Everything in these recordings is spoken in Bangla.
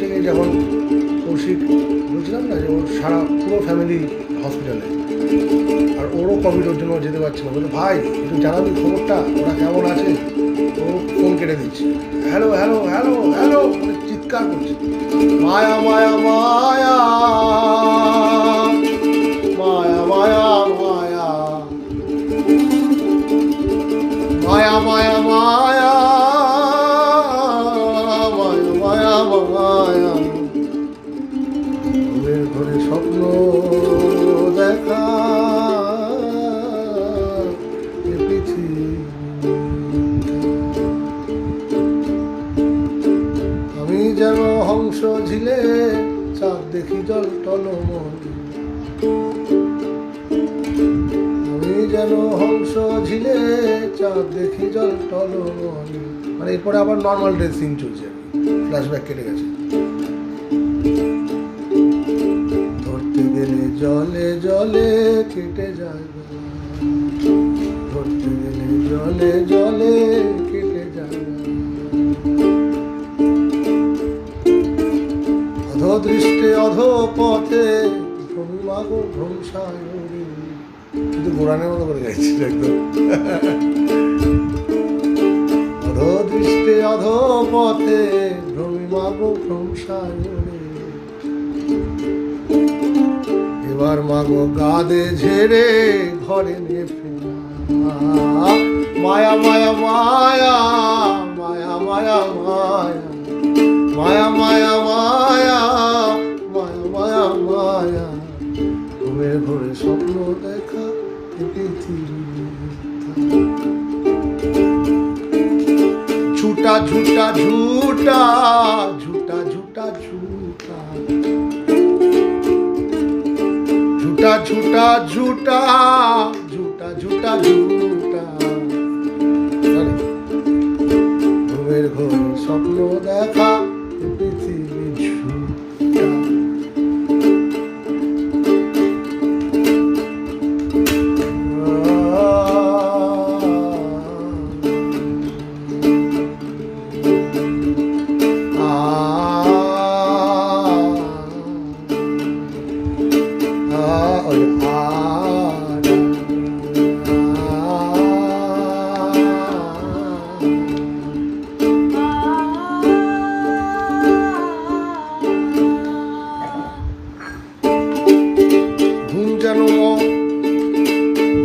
হচ্ছে কি, যখন কৌশিক বলছিলাম না যে ওর সারা পুরো ফ্যামিলি হসপিটালে, আর ওরও কোভিড, ওর জন্য যেতে পারছে না। বললো ভাই একটু জানাবি খবরটা, ওরা কেমন আছে। ও ফোন কেটে দিচ্ছে, হ্যালো হ্যালো হ্যালো হ্যালো মানে চিৎকার করছে, মায়া মায়া মায়া মায়া মায়া মায়া মায়া মায়া মায়া মায়া মায়া ঘুমের ঘরে স্বপ্ন দেখা এ পৃথিবী। আমি যেন হংস ঝিলে চাঁদ দেখি জল টলমল, আমি যেন হংস ঝিলে চাঁদ দেখি জল টলমল। মানে এরপরে আবার নর্মাল ড্রেসিং চলছে, ফ্ল্যাশব্যাক কেটে গেছে। ধরতে গেলে জলে জলে কেটে যায়, ধরতে গেলে জলে জলে কেটে যায়। অধদৃষ্টে অধপথে ভ্রমিমাগো ভ্রংসায়রি, কিন্তু গোড়ানের মতো করে গাইছিল একদম। অধদৃষ্টে অধপথে ভ্রমিমাগো ভ্রংসায়রি, এবার মাগো গাদে ঝেড়ে ঘরে নিয়ে ফেরা। মায়া মায়া মায়া মায়া মায়া মায়া মায়া মায়া মায়া মায়া মায়া ঘুমের ঘরে স্বপ্ন দেখা পৃথিবী। ঝুটা ঝুটা ঝুটা ঝুটা ঝুটা ঝুটা ঝুটা ঝুটা ঝুটা ঝুটা ঝুটা ঝুটা ঘুমের ঘরে স্বপ্ন দেখা পৃথিবী ঝুটা।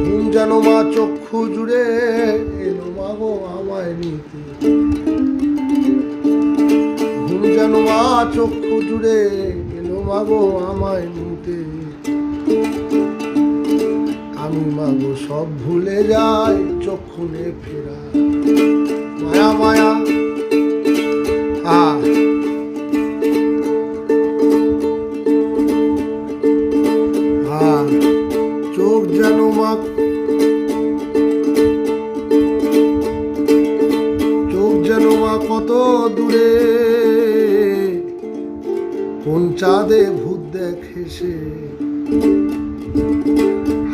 ঘুম যেন মা চক্ষু জুড়ে এলো মাগো আমায় নিতে, ঘুম যেন মা চক্ষু জুড়ে এলো মাগো আমায় নিতে। আমি মাগো সব ভুলে যাই চক্ষুনে ফেরা। মায়া মায়া চোখ যেন মা, চোখ যেন মা কত দূরে, কোন চাঁদে ভূত দেখে সে।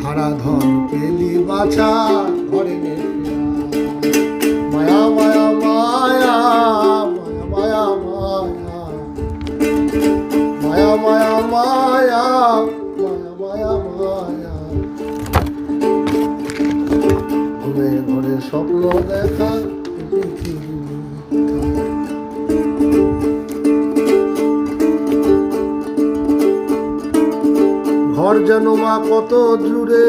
হারা ধন পেলি বাছা ঘরে নে ফেরা। মায়া মায়া মায়া মায়া মায়া মায়া মায়া মায়া মায়া মায়া ঘুরে ঘরে স্বপ্ন দেখা পৃথিবী। ঘর যেন মা কত জুড়ে,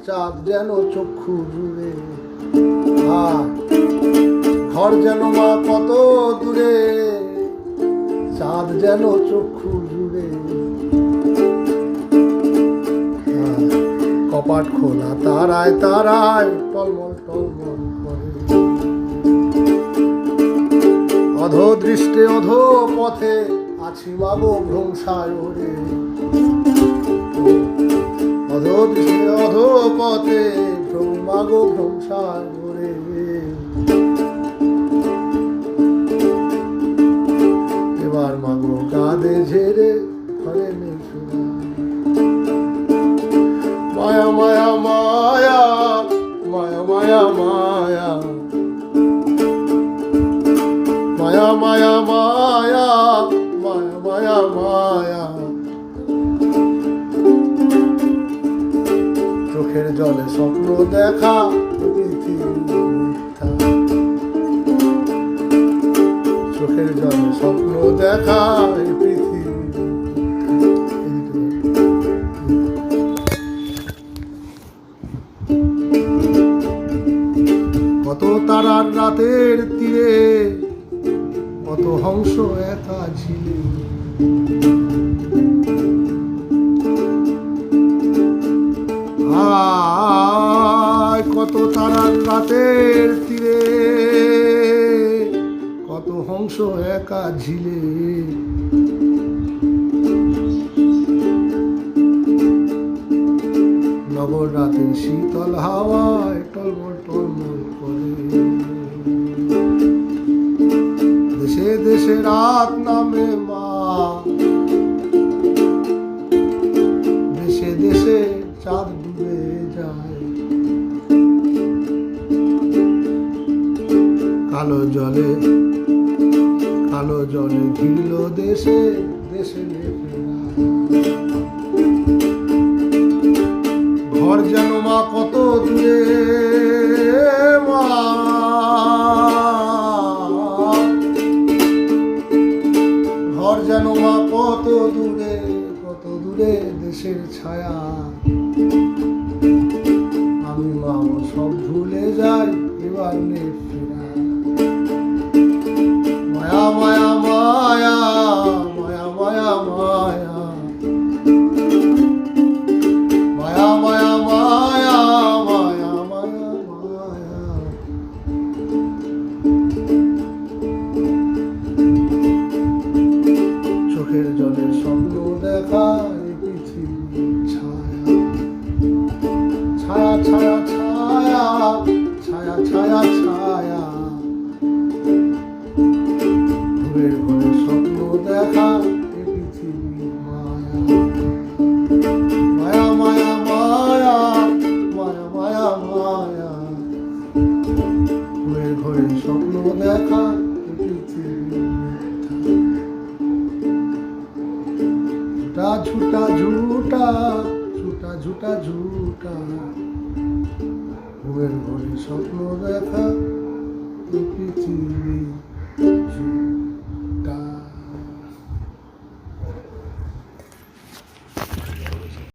চাঁদ যেন চক্ষু জুড়ে। ঘর যেন মা কত দূরে, চাঁদ যেন চক্ষু জুড়ে। কপাট খোলা তারায় তারায় টলমল টলমল করে। অধদৃষ্টে অধপথে আছি মাগো ভ্রংসায়রে, অধদৃষ্টে অধপথে মাগো ভ্রংসায়রে। এবার মাগো কাঁধে ঝেড়ে ঘরে নেই ফেরা। মায়া মায়া মায়া মায়া মায়া মায়া মায়া মায়া জলে স্বপ্ন দেখা পৃথিবী মিথ্যা, চোখের জলে স্বপ্ন দেখা এই পৃথিবী কত তারার রাতের তীরে, কত হংস একা ঝিলে, কত তারার রাতের তীরে, কত হংস একা ঝিলে, নগর রাতের শীতল হাওয়ায় টলমল টলমল করে, দেশে দেশে রাত নামে মা, দেশে দেশে চাঁদ ডুবে যায়, কালো জলে ঘিরল দেশে দেশে ঘর যেন মা কত দূরে, মা ঘর যেন মা কত দূরে, কত দূরে দেশের ছায়া, আমি মা সব ভুলে যাই এবার নে ফেরা, মায়া মায়া মায়া মায়া মায়া মায়া মায়া মায়া মায়া মায়া মায়া মায়া, চোখের জলে স্বপ্ন দেখা এই পৃথিবী ছায়া, ছায়া ছায়া ছায়া ছায়া ছায়া ছায়া, ঘুমের ঘরে স্বপ্ন দেখা এই পৃথিবী মায়া, মায়া মায়া মায়া মায়া মায়া মায়া, ঘুমের ঘরে স্বপ্ন দেখা এই পৃথিবী মিথ্যা, ঝুটা ঝুটা ঝুটা ঝুটা ঝুটা, ঘুমের ঘরে স্বপ্ন দেখা এই পৃথিবী।